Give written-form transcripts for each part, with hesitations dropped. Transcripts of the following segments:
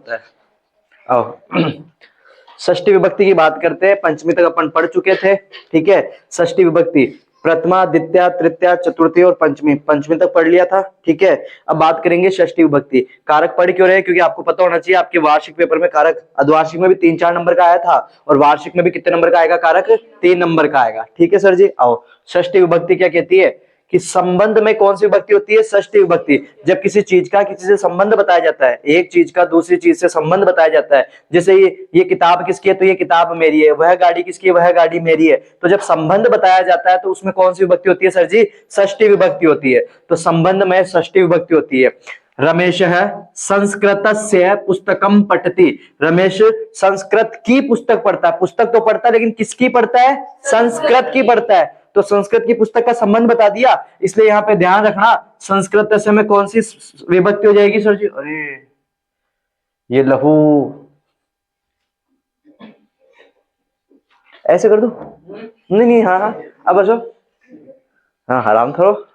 होता है। आओ षष्ठी विभक्ति की बात करते हैं। पंचमी तक अपन पढ़ चुके थे, ठीक है। षष्ठी विभक्ति प्रथमा, द्वितीया, तृतीया, चतुर्थी और पंचमी, पंचमी तक पढ़ लिया था, ठीक है। अब बात करेंगे षष्ठी विभक्ति। कारक पढ़ क्यों रहे, क्योंकि आपको पता होना चाहिए आपके वार्षिक पेपर में कारक अर्धवार्षिक में भी 3-4 नंबर का आया था और वार्षिक में भी कितने नंबर का आएगा कारक, 3 नंबर का आएगा, ठीक है सर जी। आओ षष्ठी विभक्ति क्या कहती है कि संबंध में कौन सी विभक्ति होती है, षष्ठी विभक्ति। जब किसी चीज का किसी से संबंध बताया जाता है, एक चीज का दूसरी चीज से संबंध बताया जाता है, जैसे ये किताब किसकी है तो ये किताब मेरी है, वह गाड़ी किसकी है वह गाड़ी मेरी है। तो जब संबंध बताया जाता है तो उसमें कौन सी विभक्ति होती है सर जी, षष्ठी विभक्ति होती है। तो संबंध में षष्ठी विभक्ति होती है। रमेश संस्कृतस्य पुस्तकम पठति, रमेश संस्कृत की पुस्तक पढ़ता है। पुस्तक तो पढ़ता है लेकिन किसकी पढ़ता है, संस्कृत की पढ़ता है। तो संस्कृत की पुस्तक का संबंध बता दिया, इसलिए यहाँ पे ध्यान रखना संस्कृत से में कौन सी विभक्ति हो जाएगी सर जी। अरे ये लहू ऐसे कर दो, नहीं नहीं, हाँ हाँ अब अच्छा, हाँ आराम करो,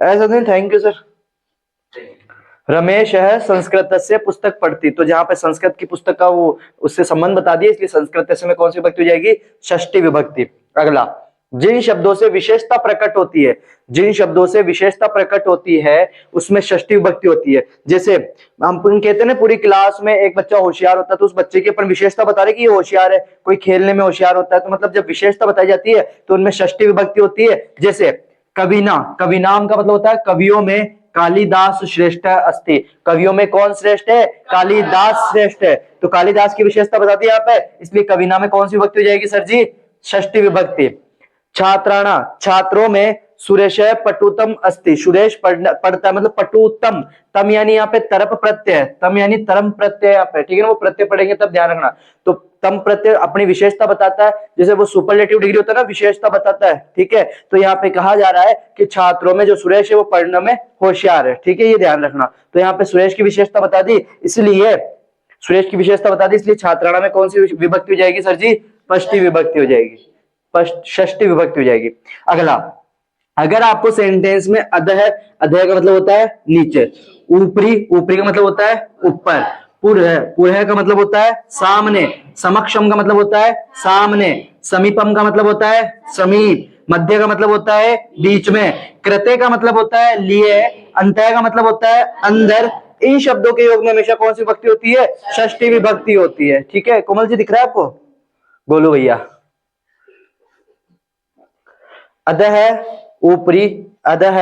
ऐसा नहीं, थैंक यू सर। रमेश है संस्कृत से पुस्तक पढ़ती, तो जहां पे संस्कृत की पुस्तक का वो उससे संबंध बता दिया, इसलिए संस्कृत से में कौन सी विभक्ति हो जाएगी, षष्ठी विभक्ति। अगला, जिन शब्दों से विशेषता प्रकट होती है, जिन शब्दों से विशेषता प्रकट होती है उसमें षष्ठी विभक्ति होती है। जैसे हम कहते हैं ना पूरी क्लास में एक बच्चा होशियार होता है तो उस बच्चे की अपन विशेषता बता रहे कि ये होशियार है, कोई खेलने में होशियार होता है, तो मतलब जब विशेषता बताई जाती है तो उनमें षष्ठी विभक्ति होती है। जैसे कविना, कविनाम का मतलब होता है कवियों में कालिदास श्रेष्ठ अस्ति, कवियों में कौन श्रेष्ठ है, कालिदास श्रेष्ठ है। तो कालिदास की विशेषता बताती है यहाँ पे, इसलिए कविना में कौन सी विभक्ति हो जाएगी सर जी, षष्ठी विभक्ति। छात्राणा, छात्रों में सुरेश पटुतम अस्ति, सुरेश पढ़ता मतलब पटुतम, तम यानी यहाँ पे तरप प्रत्यय, तम यानी तरम प्रत्यय यहाँ पे, ठीक है ना, वो प्रत्यय पढ़ेंगे तब ध्यान रखना। तो तम प्रत्यय अपनी विशेषता बताता है, जैसे वो सुपरलेटिव डिग्री होता है ना, विशेषता बताता है, ठीक है। तो यहाँ पे कहा जा रहा है कि छात्रों में जो सुरेश है वो पढ़ने में होशियार है, ठीक है, ये ध्यान रखना। तो यहाँ पे सुरेश की विशेषता बता दी, इसलिए सुरेश की विशेषता बता दी, इसलिए छात्राणा में कौन सी विभक्ति हो जाएगी सर जी, षष्ठी विभक्ति हो जाएगी, षष्ठी विभक्ति हो जाएगी। अगला, अगर आपको सेंटेंस में अधः, अधः का मतलब होता है नीचे, ऊपरी, ऊपरी का मतलब होता है ऊपर, पुरः, पुरः का मतलब होता है सामने, समक्षम का मतलब होता है सामने, समीपम का मतलब होता है समीप, मध्य का मतलब होता है बीच में, कृते का मतलब होता है लिए, अंतः का मतलब होता है अंदर। इन शब्दों के योग में हमेशा कौन सी विभक्ति होती है, षष्ठी विभक्ति होती है, ठीक है। कोमल जी दिख रहा है आपको, बोलो भैया। अधः ऊपरी, अधः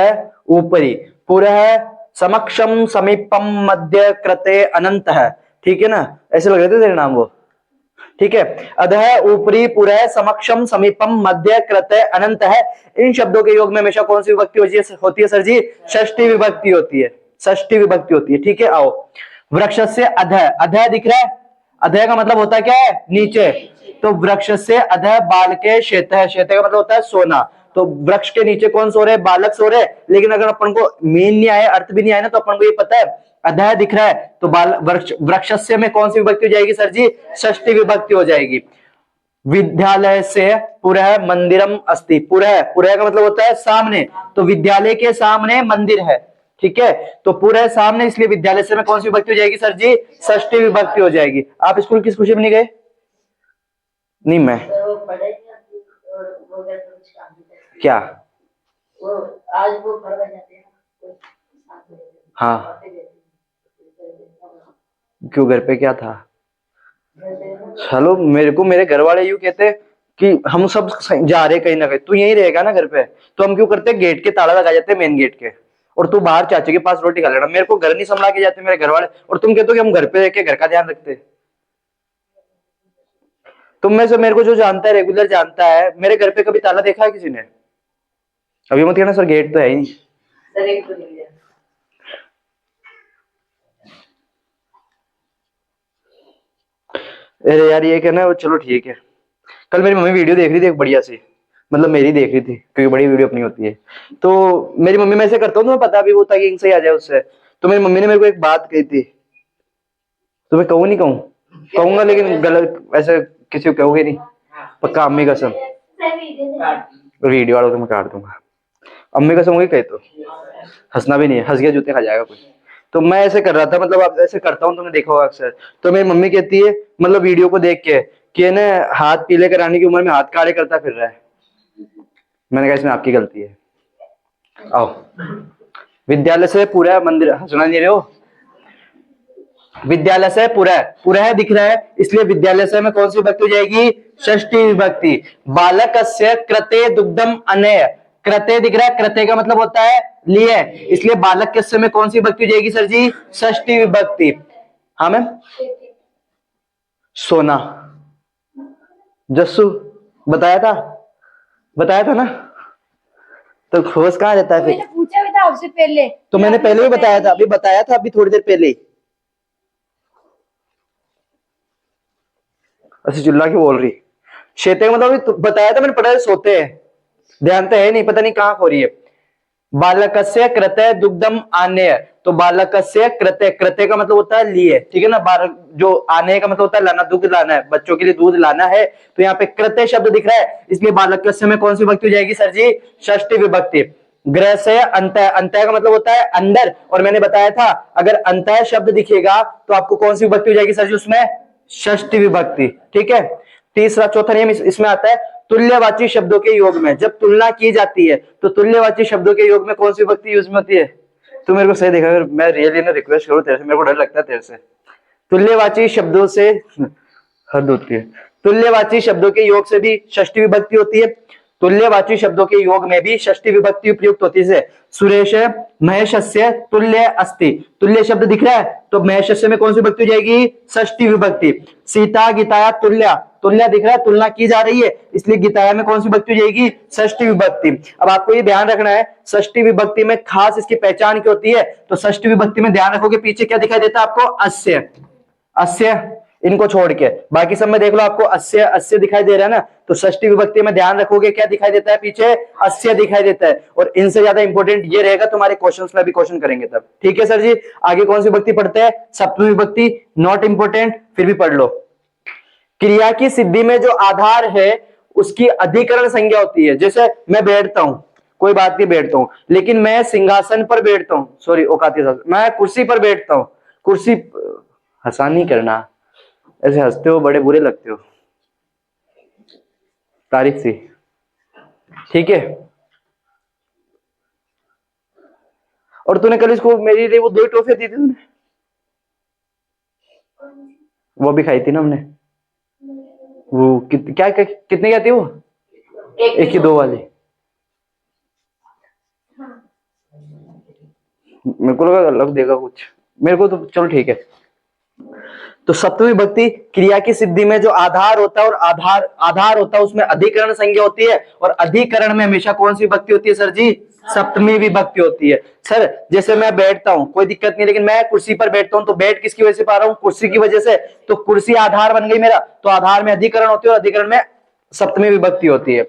ऊपरी, पुरः समक्षम, समीपम, मध्य, कृते, अनंतः, ठीक है ना, ऐसे लग रहे थे तेरे नाम वो, ठीक है। अधः ऊपरी, पुरः, समक्षम, समीपम, मध्य, कृते, अनंतः। इन शब्दों के योग में हमेशा कौन सी विभक्ति होती है सर जी, षष्ठी विभक्ति होती है, षष्ठी विभक्ति होती है, ठीक है। आओ, वृक्ष से अधः, अधः दिख रहा है, अधः का मतलब होता है क्या है, नीचे, तो वृक्ष से अधः बालके शेतः, शेतः का मतलब होता है सोना, तो वृक्ष के नीचे कौन सो रहे, बालक सो रहे। लेकिन अगर अपन को मीन नहीं आया, अर्थ भी नहीं आया ना, तो अपन को ये पता है अधः दिख रहा है, तो बाल वृक्षस्य में कौन सी विभक्ति हो जाएगी सर जी, षष्ठी विभक्ति हो जाएगी। विद्यालय से पुरः मंदिरम अस्ति, पुरः, पुरः का मतलब होता है सामने, तो विद्यालय के सामने मंदिर है, ठीक है, तो पुरः सामने, इसलिए विद्यालय से में कौन सी विभक्ति हो जाएगी सर जी, षष्ठी विभक्ति हो जाएगी। आप स्कूल किस खुशी में नहीं गए, नहीं मैं क्या, वो आज वो घर बन जाते हैं, हाँ क्यों, घर पे क्या था, चलो मेरे को मेरे घर वाले यूं कहते कि हम सब जा रहे कहीं ना कहीं, तू यहीं रहेगा ना घर पे, तो हम क्यों करते, गेट के ताला लगा जाते मेन गेट के, और तू बाहर चाचे के पास रोटी खा लेना। मेरे को घर नहीं संभाल के जाते मेरे घर वाले, और तुम कहते हो कि हम घर पे रह के घर का ध्यान रखते। तुम में से मेरे को जो जानता है, रेगुलर जानता है, मेरे घर पे कभी ताला देखा है किसी ने, अभी मत कहना सर गेट तो है ही नहीं, अरे यार ये कहना, चलो ठीक है। कल मेरी मम्मी वीडियो देख रही थी एक बढ़िया सी, मतलब मेरी देख रही थी क्योंकि बड़ी वीडियो अपनी होती है, तो मेरी मम्मी, मैं ऐसे करता हूँ, तुम्हें पता भी होता है कि सही आ जाए उससे, तो मेरी मम्मी ने मेरे को एक बात कही थी, तो मैं कहूँ नहीं कहूँ, कहूंगा लेकिन गलत, ऐसे किसी को कहोगे नहीं, पक्का अम्मी कसम, वीडियो वालों को मैं काट दूंगा, अम्मी कसम होगी कहे तो, हंसना भी नहीं है, हंस गया जूते खा जाएगा कोई। तो मैं ऐसे कर रहा था, मतलब आप ऐसे करता हूँ, तुमने देखा होगा अक्सर। तो मेरी मम्मी कहती है, मतलब वीडियो को देख के, कि ना हाथ पीले कराने की उम्र में हाथ काले करता फिर रहा है। मैंने कहा इसमें आपकी गलती है। आओ, विद्यालय से पूरा मंदिर, सुना नहीं रहे हो? विद्यालय से पूरा है, पूरा है दिख रहा है, इसलिए विद्यालय से में कौन सी विभक्ति हो जाएगी? षष्ठी विभक्ति। बालकस्य कृते दुग्धम अनय, कृते दिख रहा है, कृते का मतलब होता है लिए, इसलिए बालकस्य में कौन सी विभक्ति हो जाएगी सर जी? षष्ठी विभक्ति। हाँ मैम, सोना। जस्सू, बताया था ना, तो खोज कहाँ रहता है फिर? मैंने पूछा भी था आपसे पहले, तो मैंने पहले भी बताया था, अभी बताया था, अभी थोड़ी देर पहले। अच्छा चिल्ला के बोल रही। शेते का मतलब अभी बताया था मैंने, पढ़ा है, सोते हैं, ध्यान तो है नहीं, पता नहीं कहाँ खो रही है। बालकस्य कृते दुग्धम आनेय, तो बालकस्य कृते, कृते का मतलब होता है लिए, ठीक है ना। जो आने का मतलब होता है लाना, दुग्ध लाना है, बच्चों के लिए दूध लाना है, तो यहाँ पे कृते शब्द दिख रहा है, इसलिए बालकस्य में कौन सी विभक्ति हो जाएगी सर जी? षष्ठी विभक्ति। ग्रह से अंतः, अंतः का मतलब होता है अंदर, और मैंने बताया था अगर अंतः शब्द दिखेगा तो आपको कौन सी विभक्ति हो जाएगी सर जी? उसमें षष्ठी विभक्ति, ठीक है। तीसरा चौथा नियम इसमें आता है, तुल्यवाची शब्दों के योग में जब तुलना की जाती है तो तुल्यवाची शब्दों के योग में कौन सी विभक्ति यूज में होती है? तू मेरे को सही देखा, मैं रियली ना रिक्वेस्ट करूं तेरे से, मेरे को डर लगता है तेरे से। तुल्यवाची शब्दों से हद होती है, तुल्यवाची शब्दों के योग से भी षष्ठी विभक्ति होती है, तुल्यवाची शब्दों के योग में भी षष्ठी विभक्ति उपयुक्त होती है। सुरेश महेशस्य तुल्य अस्ति, तुल्य शब्द दिख रहा है, तो महेशस्य में कौन सी विभक्ति हो जाएगी? षष्ठी विभक्ति। सीता गीताया तुल्य, तुल्य दिख रहा है, तुलना की जा रही है, इसलिए गीताया में कौन सी विभक्ति हो जाएगी? षष्ठी विभक्ति। अब आपको ये ध्यान रखना है, षष्ठी विभक्ति में खास इसकी पहचान क्या होती है, तो षष्ठी विभक्ति में ध्यान रखोगे पीछे क्या दिखाई देता है आपको? अस्य, अस्य, इनको छोड़ के बाकी सब में देख लो आपको अस्य अस्य दिखाई दे रहा है ना, तो षष्ठी विभक्ति में ध्यान रखोगे क्या दिखाई देता है पीछे? अस्य दिखाई देता है। और इनसे ज्यादा इंपॉर्टेंट ये रहेगा तुम्हारे क्वेश्चंस में भी क्वेश्चन करेंगे तब, ठीक है सर जी। आगे कौन सी विभक्ति पढ़ते हैं? सप्तमी विभक्ति, नॉट इंपॉर्टेंट, फिर भी पढ़ लो। क्रिया की सिद्धि में जो आधार है उसकी अधिकरण संज्ञा होती है। जैसे मैं बैठता हूं, कोई बात नहीं बैठता हूं, लेकिन मैं सिंहासन पर बैठता हूं, सॉरी औकाती, मैं कुर्सी पर बैठता हूं, कुर्सी, हंसा नहीं करना, ऐसे हंसते हो बड़े बुरे लगते हो, तारीफ सी, ठीक है। और तूने कल इसको मेरे लिए वो 2 टॉफियां दी थी तूने, वो भी खाई थी ना हमने, वो क्या कितने क्या थी वो? एक ही 2 वाली। मेरे को लगा अलग देगा कुछ, मेरे को तो चलो ठीक है। तो सप्तमी विभक्ति क्रिया की सिद्धि में जो आधार होता है, और आधार होता है उसमें अधिकरण संज्ञा होती है, और अधिकरण में हमेशा कौन सी विभक्ति होती है सर जी? सप्तमी विभक्ति होती है। सर जैसे मैं बैठता हूं, कोई दिक्कत नहीं, लेकिन मैं कुर्सी पर बैठता हूं, तो बैठ किसकी वजह से पा रहा हूं? कुर्सी की वजह से, तो कुर्सी आधार बन गई मेरा, तो आधार में अधिकरण होती है, और अधिकरण में सप्तमी विभक्ति होती है।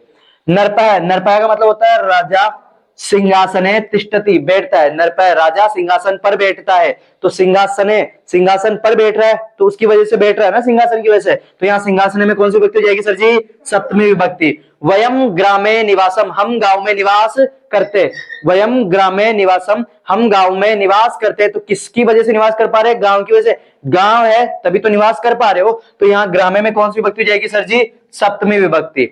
नरपय, नरपय का मतलब होता है राजा सिंहासने तिष्ठति, बैठता है, नरपय राजा सिंहासन पर बैठता है, तो सिंहासने, सिंहासन पर बैठ रहा है, तो उसकी वजह से बैठ रहा है ना, सिंहासन की वजह से, तो यहाँ सिंहासने में कौन सी विभक्ति हो जाएगी सर जी? सप्तमी विभक्ति। वयम ग्रामे निवासम, हम गांव में निवास करते, वयम ग्रामे निवासम, हम गांव में निवास करते, तो किसकी वजह से निवास कर पा रहे? गांव की वजह से, गांव है तभी तो निवास कर पा रहे हो, तो यहाँ ग्रामे में कौन सी विभक्ति हो जाएगी सर जी? सप्तमी विभक्ति।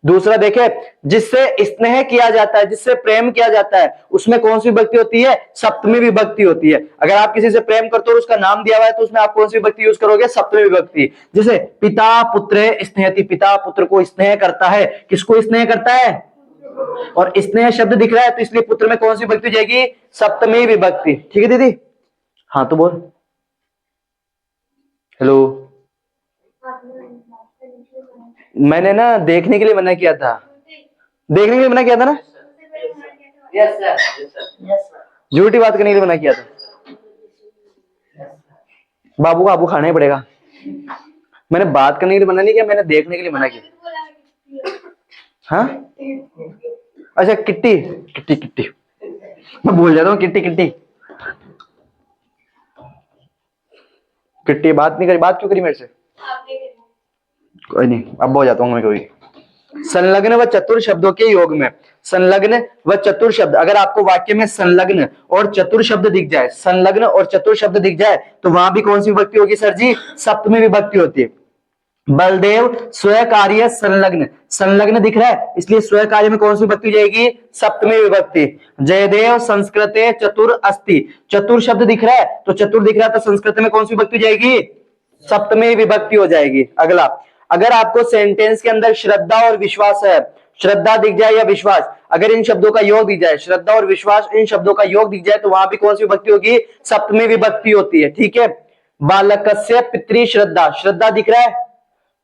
दूसरा देखे, जिससे स्नेह किया जाता है, जिससे प्रेम किया जाता है, उसमें कौन सी विभक्ति होती है? सप्तमी विभक्ति होती है। अगर आप किसी से प्रेम करते हो और उसका नाम दिया हुआ है, तो उसमें आप कौन सी विभक्ति यूज करोगे? सप्तमी विभक्ति। जैसे पिता पुत्र स्नेहति, पिता पुत्र को स्नेह करता है, किसको स्नेह करता है? और स्नेह शब्द दिख रहा है, तो इसलिए पुत्र में कौन सी विभक्ति हो जाएगी? सप्तमी विभक्ति, ठीक है दीदी? हाँ तो बोल, हेलो। मैंने ना देखने के लिए मना किया था, देखने के लिए मना किया था ना, यस सर, झूठी बात करने के लिए मना किया था। बाबू को आबू खाना ही पड़ेगा। मैंने बात करने के लिए मना नहीं किया, मैंने देखने के लिए मना किया। हाँ अच्छा, किट्टी किट्टी किट्टी, मैं भूल जाता हूँ, किट्टी किट्टी किट्टी, बात नहीं करी, बात क्यों करी मेरे से? कोई नहीं, अब हो जाता हूँ मैं कभी। संलग्न व चतुर शब्दों के योग में, संलग्न व चतुर शब्द, अगर आपको वाक्य में संलग्न और चतुर शब्द दिख जाए, संलग्न और चतुर शब्द दिख जाए तो वहां भी कौन सी विभक्ति होगी सर जी? सप्तमी विभक्ति होती है। बलदेव स्वकार्य संलग्न, संलग्न दिख रहा है इसलिए स्वकार्य में कौन सी विभक्ति हो जाएगी? सप्तमी विभक्ति। जयदेव संस्कृते चतुर अस्ति, चतुर शब्द दिख रहा है तो चतुर दिख रहा है तो संस्कृत में कौन सी विभक्ति हो जाएगी? सप्तमी विभक्ति हो जाएगी। अगला, अगर आपको सेंटेंस के अंदर श्रद्धा और विश्वास है, श्रद्धा दिख जाए या विश्वास, अगर इन शब्दों का योग दिख जाए, श्रद्धा और विश्वास इन शब्दों का योग दिख जाए तो वहां भी कौन सी विभक्ति होगी? सप्तमी विभक्ति होती है। ठीक है। बालकस्य पितृ श्रद्धा, श्रद्धा दिख रहा है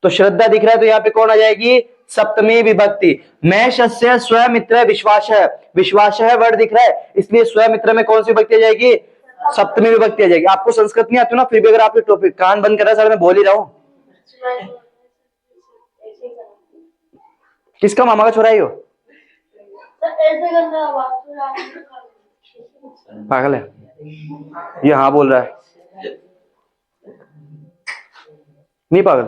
तो श्रद्धा दिख रहा है तो यहाँ पे कौन आ जाएगी? सप्तमी विभक्ति। मैं शस्य स्वमित्र विश्वास है, विश्वास है वर्ड दिख रहा है इसलिए स्वमित्र में कौन सी विभक्ति आ जाएगी? सप्तमी विभक्ति आ जाएगी। आपको संस्कृत नहीं आती ना, फिर भी अगर आप टॉपिक कान बंद कर रहा है, सर मैं बोल ही रहा हूँ। किसका मामा का छोरा है? पागल है ये? हाँ बोल रहा है, नहीं पागल?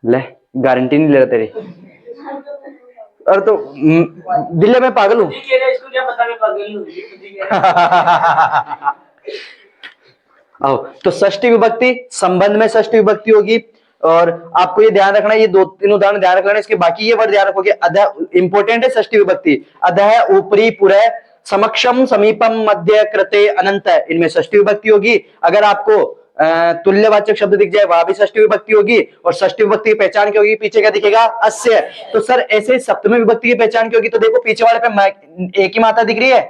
ले गारंटी नहीं ले रहा तेरी। अरे तो दिल्ली में पागल हूँ। इसको क्या पता मैं पागल हूँ। आओ तो षष्ठी विभक्ति, संबंध में षष्ठी विभक्ति होगी। और आपको ये ध्यान रखना है, ये 2-3 उदाहरण ध्यान रखना है, इसके बाकी ये वर्ड ध्यान रखोगे। अधः इंपॉर्टेंट है षष्ठी विभक्ति। अधः, ऊपरी, पुरः, समक्षम, समीपम, मध्य, कृते, अनंत, इनमें षष्ठी विभक्ति होगी। अगर आपको तुल्यवाचक शब्द दिख जाए वहां भी षष्ठी विभक्ति होगी। और षष्ठी विभक्ति की पहचान क्या होगी? पीछे क्या दिखेगा? अस्य। तो सर ऐसे सप्तमी विभक्ति की पहचान क्या होगी? तो देखो पीछे वाले पे एक ही मात्रा दिख रही है।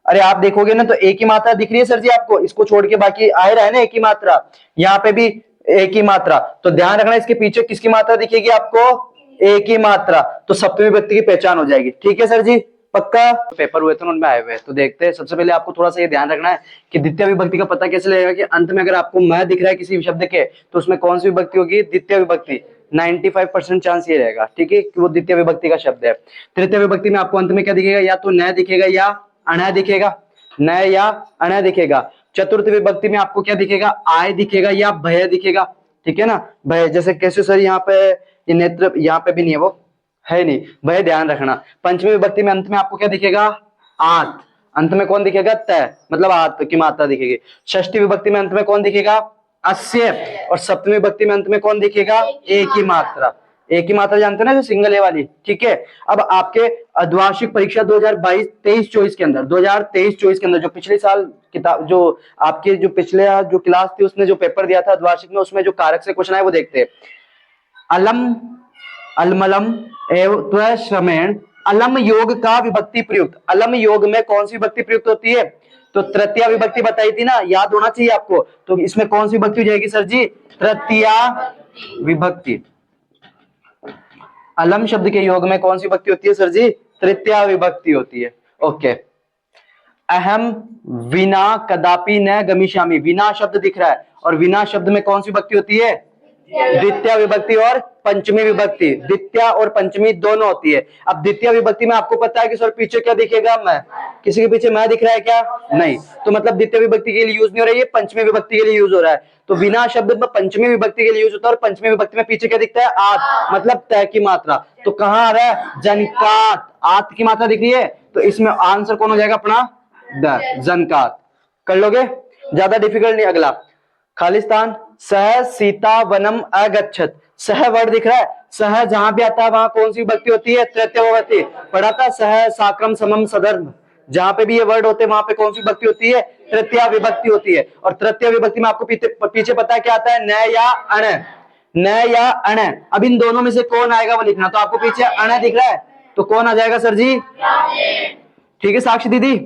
अरे आप देखोगे ना तो एक ही मात्रा दिख रही है सर जी आपको, इसको छोड़ के बाकी आ रहा है ना एक ही मात्रा, यहाँ पे भी एक ही मात्रा। तो ध्यान रखना इसके पीछे किसकी मात्रा दिखेगी आपको? एक ही मात्रा। तो सप्तमी विभक्ति की पहचान हो जाएगी। ठीक है सर जी, पक्का? पेपर हुए थे उनमें आए हुए, तो देखते हैं। सबसे पहले आपको थोड़ा सा ये ध्यान रखना है कि द्वितीय विभक्ति का पता कैसे लगेगा कि अंत में अगर आपको मैं दिख रहा है किसी शब्द के तो उसमें कौन सी विभक्ति होगी? द्वितीय विभक्ति। 95% चांस ये रहेगा, ठीक है, कि वो द्वितीय विभक्ति का शब्द है। तृतीय विभक्ति में आपको अंत में क्या दिखेगा? या तो न दिखेगा या अण दिखेगा, न या अण दिखेगा। चतुर्थ विभक्ति में आपको क्या दिखेगा? आय दिखेगा या भय दिखेगा। ठीक है ना, भय। जैसे कैसे सर यहाँ पे ये नेत्र, यहाँ पे भी नहीं है, वो है नहीं, भय ध्यान रखना। पंचमी विभक्ति में अंत में आपको क्या दिखेगा? आत। अंत में कौन दिखेगा? तय, मतलब आत की मात्रा दिखेगी। षष्ठी विभक्ति में अंत में कौन दिखेगा? अस्य। और सप्तमी विभक्ति में अंत में कौन दिखेगा? एक ही मात्रा। एक ही मात्रा जानते हैं ना, जो सिंगल ए वाली। ठीक है। अब आपके अर्धवार्षिक परीक्षा 2022-23-24 के अंदर, 2023-24 के अंदर जो पिछले साल किताब, जो आपके जो पिछले जो क्लास थी उसने जो पेपर दिया था अर्धवार्षिक में, उसमें जो कारक से क्वेश्चन आए वो देखते हैं। अलम, अलमलम एवं त्वश्रमेण, अलम योग का विभक्ति प्रयुक्त। अलम योग में कौन सी विभक्ति प्रयुक्त होती है? तो तृतीया विभक्ति बताई थी ना, याद होना चाहिए आपको। तो इसमें कौन सी विभक्ति हो जाएगी सर जी? तृतीया विभक्ति। अलम शब्द के योग में कौन सी विभक्ति होती है सर जी? तृतीया विभक्ति होती है। ओके। अहम विना कदापि न गमिष्यामि, विना शब्द दिख रहा है और विना शब्द में कौन सी विभक्ति होती है? द्वितीय विभक्ति और पंचमी विभक्ति। द्वितीय और पंचमी दोनों होती है। अब द्वितीय विभक्ति में आपको पता है कि सर पीछे क्या दिखेगा? मैं। किसी के पीछे मैं दिख रहा है क्या? नहीं। तो मतलब द्वितीय विभक्ति के लिए यूज नहीं हो रहा है, पंचमी विभक्ति के लिए यूज हो रहा है। तो बिना शब्द में पंचमी विभक्ति के लिए यूज होता है और पंचमी विभक्ति में पीछे क्या दिखता है? आत, मतलब तय की मात्रा। तो कहाँ आ रहा है? जनकात, आत की मात्रा दिख रही है। तो इसमें आंसर कौन हो जाएगा अपना? जनकात। कर लोगे? ज्यादा डिफिकल्ट नहीं। अगला, खालिस्तान। सह सीता वनम अगच्छत, सह वर्ड दिख रहा है, सह जहां भी आता है वहां कौन सी विभक्ति होती है? तृतीय विभक्ति। पढ़ा था सह साक्रम समम सधर्म, जहां पे भी ये वर्ड होते हैं वहां पे कौन सी विभक्ति होती है? तृतीय विभक्ति होती है। और तृतीय विभक्ति में आपको पीछे पता है क्या आता है? न या अण, न या अण। अब इन दोनों में से कौन आएगा वो लिखना। तो आपको पीछे अण दिख रहा है तो कौन आ जाएगा सर जी? ठीक है साक्षी दीदी,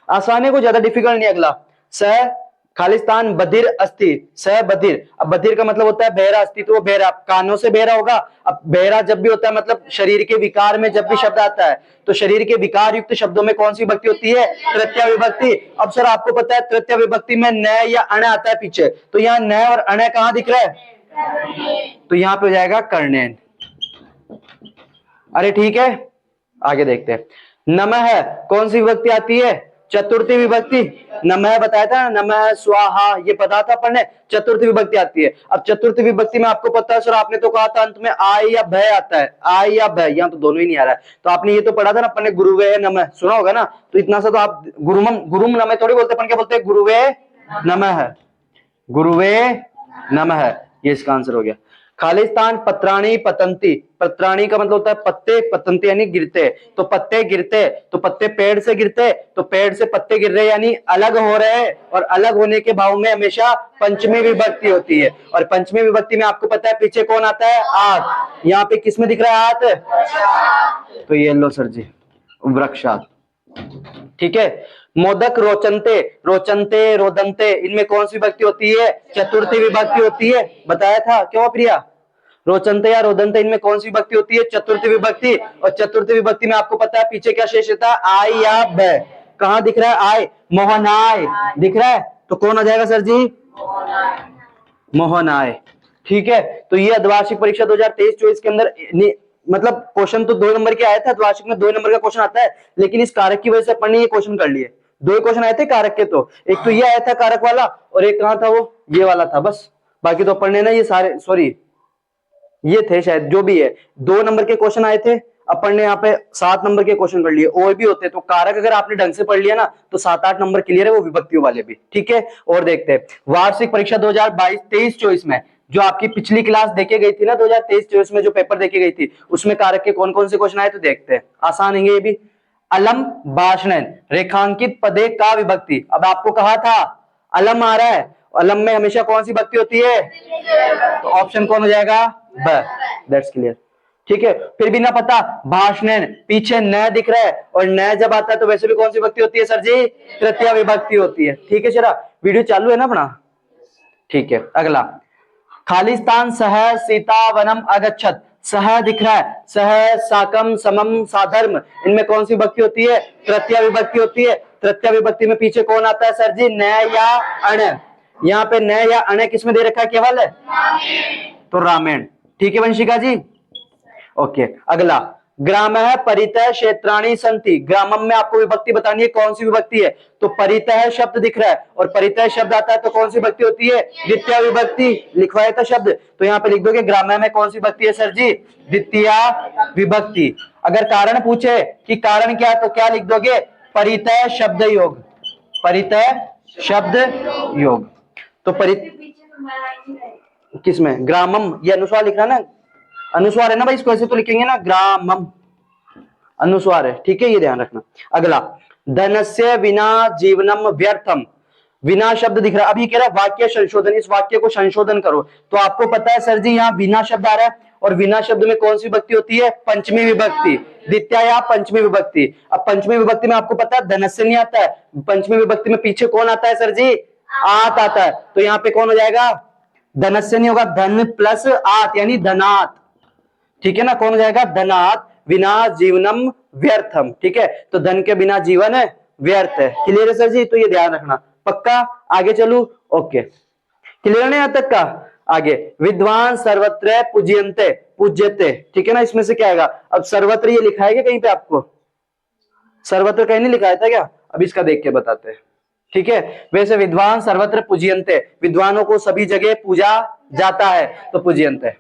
आसान है, को ज्यादा डिफिकल्ट नहीं। अगला, सह खालिस्तान बधिर अस्ति, सह बधिर। अब बधिर का मतलब होता है बहरा अस्ति, तो वो बहरा कानों से बहरा होगा। अब बहरा जब भी होता है मतलब शरीर के विकार में जब भी शब्द आता है तो शरीर के विकार युक्त शब्दों में कौन सी विभक्ति होती है? तृतीय विभक्ति। अब सर आपको पता है तृतीय विभक्ति में न या अण आता है पीछे, तो यहाँ न और अण कहाँ दिख रहा है? तो यहाँ पे हो जाएगा कर्णेन। अरे ठीक है, आगे देखते हैं। नमः कौन सी विभक्ति आती है? चतुर्थी विभक्ति नमः बताया था ना, नमः स्वाहा ये पता था अपन ने, चतुर्थी विभक्ति आती है। अब चतुर्थी विभक्ति में आपको पता है सर, आपने तो कहा था अंत में आय या भय आता है, आय या भय, यहाँ तो दोनों ही नहीं आ रहा है। तो आपने ये तो पढ़ा था ना अपन ने, गुरुवे नमः सुना होगा ना, तो इतना सा तो आप गुरुम नमः थोड़ी बोलते, अपन क्या बोलते हैं, गुरुवे नमः, गुरुवे नमः, ये इसका आंसर हो गया। खालिस्तान पत्राणी पतंती, पत्राणी का मतलब होता है पत्ते, पतंती यानी गिरते, तो पत्ते गिरते, तो पत्ते पेड़ से गिरते, तो पेड़ से पत्ते गिर रहे यानी अलग हो रहे, और अलग होने के भाव में हमेशा पंचमी विभक्ति होती है। और पंचमी विभक्ति में आपको पता है पीछे कौन आता है, आत। यहाँ पे किसमें दिख रहा है आत, तो ये लो सर जी, वृक्षात। ठीक है। मोदक रोचनते, रोचनते रोदनते, इनमें कौन सी विभक्ति होती है, चतुर्थी विभक्ति होती है, बताया था क्यों प्रिया, रोचनते या रोदनते इनमें कौन सी विभक्ति होती है, चतुर्थी विभक्ति। और चतुर्थी विभक्ति में आपको पता है पीछे क्या शेष रहता है, आय या ब। कहां दिख रहा है आय, मोहनाय दिख रहा है, तो कौन हो जाएगा सर जी, मोहनाय। ठीक है। तो ये अर्धवार्षिक परीक्षा 2023-24 के अंदर मतलब क्वेश्चन तो 2 नंबर के आया था, द्वार्षिक में 2 नंबर का क्वेश्चन आता है, लेकिन इस कारक की वजह से अपन ने ये क्वेश्चन कर लिए। 2 क्वेश्चन आए थे कारक के, तो एक तो ये आया था कारक वाला, और एक कहां था वो, ये वाला था बस। बाकी तो अपन ने ना ये सारे, सॉरी ये थे शायद, जो भी है 2 नंबर के क्वेश्चन आए थे, अपन ने यहाँ पे 7 नंबर के क्वेश्चन कर लिए, और भी होते। तो कारक अगर आपने ढंग से पढ़ लिया ना तो 7-8 नंबर क्लियर है, वो विभक्तियों वाले भी। ठीक है। और देखते हैं वार्षिक परीक्षा 2022-23-24 में जो आपकी पिछली क्लास देके गई थी ना, 2023-24 में जो पेपर देके गई थी, उसमें कारक के कौन कौन से क्वेश्चन आए तो देखते हैं, आसान है ये भी। अलम भाषण रेखांकित पदे का विभक्ति, अब आपको कहा था अलम आ रहा है, अलम में हमेशा कौन सी विभक्ति होती है, तो ऑप्शन कौन हो जाएगा, ब। That's clear. ठीक है। फिर भी ना पता, भाषण पीछे न दिख रहा है, और न जब आता है तो वैसे भी कौन सी विभक्ति होती है सर जी, तृतीय विभक्ति होती है। ठीक है। चला वीडियो चालू है ना अपना, ठीक है। अगला, खालिस्तान सह सीता वनम अगच्छत, सह दिख रहा है, सह साकम समम साधर्म, इनमें कौन सी विभक्ति होती है, तृतीय विभक्ति होती है। तृतीय विभक्ति में पीछे कौन आता है सर जी, न या अण। यहाँ पे न या अण किसमें दे रखा है केवल, तो रामेण। ठीक है वंशिका जी, ओके। अगला, ग्रामः परितः क्षेत्राणि सन्ति, ग्रामम में आपको विभक्ति बतानी है, कौन सी विभक्ति है, तो परितः शब्द दिख रहा है, और परितः शब्द आता है तो कौन सी विभक्ति होती है, द्वितीय विभक्ति। लिखवाया था शब्द, तो यहाँ पे लिख दोगे ग्रामः में कौन सी विभक्ति है सर जी, द्वितीय विभक्ति। अगर कारण पूछे कि कारण क्या है तो क्या लिख दोगे, परितः शब्द योग, परितः शब्द योग। तो किसमें, ग्रामम, ये अनुस्वार लिख रहा है ना, अनुस्वार है ना भाई, इसको ऐसे तो लिखेंगे ना, ग्रामम अनुस्वार है। ठीक है, ये ध्यान रखना। अगला, धनस्य विना जीवनम व्यर्थम, विना शब्द दिख रहा है, अभी कह रहा है वाक्य संशोधन, इस वाक्य को संशोधन करो। तो आपको पता है सर जी यहाँ विना शब्द आ रहा है, और विना शब्द में कौन सी विभक्ति होती है, पंचमी विभक्ति, द्वितीय या पंचमी विभक्ति। अब पंचमी विभक्ति में आपको पता है धनस्य नहीं आता है, पंचमी विभक्ति में पीछे कौन आता है सर जी, आत आता है, तो यहाँ पे कौन हो जाएगा, धनस्य नहीं होगा, धन प्लस आत यानी धनात। ठीक है ना, कौन हो जाएगा, धनात, विना जीवनम व्यर्थम। ठीक है, तो धन के बिना जीवन है व्यर्थ है। क्लियर है सर जी, तो ये ध्यान रखना। पक्का, आगे चलू, ओके क्लियर नहीं, यहां तक का। आगे, विद्वान सर्वत्र पूज्यन्ते, पूज्यते। ठीक है ना, इसमें से क्या आएगा, अब सर्वत्र ये लिखा है क्या कहीं पे आपको, सर्वत्र कहीं नहीं लिखा था क्या, अब इसका देख के बताते हैं। ठीक है, वैसे विद्वान सर्वत्र पूज्यन्ते, विद्वानों को सभी जगह पूजा जाता है, तो पूज्यन्ते।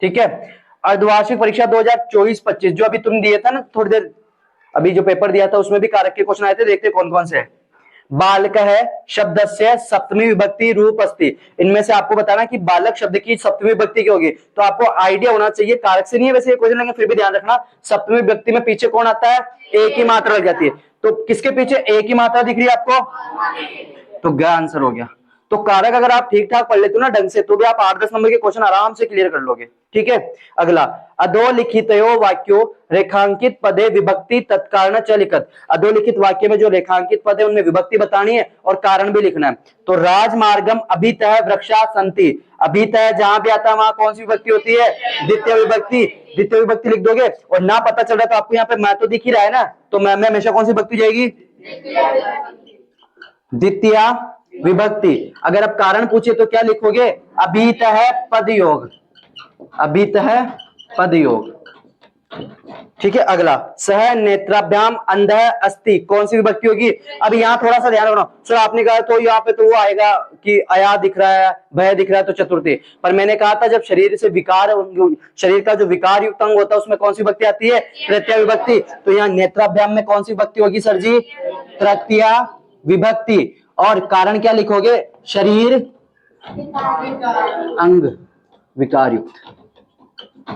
ठीक है। अर्धवार्षिक परीक्षा 2024-25 जो अभी तुम दिए था ना थोड़ी देर, अभी जो पेपर दिया था उसमें भी कारक के क्वेश्चन आए थे, देखते कौन कौन से है। बालक है शब्दस्य सप्तमी विभक्ति रूप अस्ति, इनमें से आपको बताना कि बालक शब्द की सप्तमी विभक्ति क्या होगी, तो आपको आइडिया होना चाहिए, कारक से नहीं है वैसे ये क्वेश्चन, लेकिन फिर भी ध्यान रखना सप्तमी विभक्ति में पीछे कौन आता है, एक ही मात्रा लग जाती है। तो किसके पीछे एक ही मात्रा दिख रही है आपको, तो ग आंसर हो गया। तो कारक अगर आप ठीक ठाक पढ़ लेते हो ना ढंग से, तो भी आप 8-10 नंबर के क्वेश्चन आराम से क्लियर कर लोगे। ठीक है। अगला, अधोलिखितयो वाक्यो रेखांकित पदे विभक्ति तत्कारण च लिखत, अधोलिखित वाक्य में जो रेखांकित पद है उनमें विभक्ति बतानी है और कारण भी लिखना है। तो राजमार्गम अभितः वृक्षा संति, अभितः जहां भी आता है वहां कौन सी विभक्ति होती है, द्वितीय विभक्ति, द्वितीय विभक्ति लिख दोगे। और ना पता चल रहा तो आपको यहाँ पे मैं तो दिख ही रहा है ना, तो मैं में हमेशा कौन सी विभक्ति जाएगी, द्वितीय विभक्ति। अगर आप कारण पूछे तो क्या लिखोगे, अभितः पद योग, अभितः पद योग। ठीक है, अगला सह नेत्राभ्याम अंधः अस्ति, कौन सी विभक्ति होगी? अब यहाँ थोड़ा सा ध्यान रखना सर, आपने कहा तो यहाँ पे तो वो आएगा कि अया दिख रहा है, भय दिख रहा है, तो चतुर्थी। पर मैंने कहा था जब शरीर से विकार, शरीर का जो विकार युक्त अंग होता है उसमें कौन सी विभक्ति आती है? तृतीया विभक्ति। तो यहाँ नेत्राभ्याम में कौन सी विभक्ति होगी सर जी? तृतीया विभक्ति। और कारण क्या लिखोगे? शरीर अंग विकार युक्त।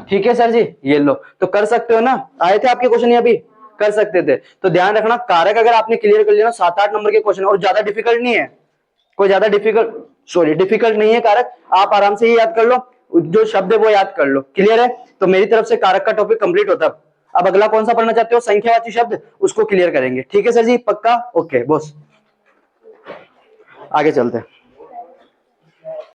ठीक है सर जी, ये लो, तो कर सकते हो ना? आए थे आपके क्वेश्चन, अभी कर सकते थे। तो ध्यान रखना, कारक अगर आपने क्लियर कर लिया ना, 7-8 नंबर के क्वेश्चन, और ज्यादा डिफिकल्ट नहीं है, कोई ज्यादा डिफिकल्ट नहीं है कारक, आप आराम से ही याद कर लो, जो शब्द है वो याद कर लो। क्लियर है? तो मेरी तरफ से कारक का टॉपिक कंप्लीट होता है। अब अगला कौन सा पढ़ना चाहते हो? संख्यावाची शब्द, उसको क्लियर करेंगे। ठीक है सर जी, पक्का? ओके बॉस, आगे चलते हैं।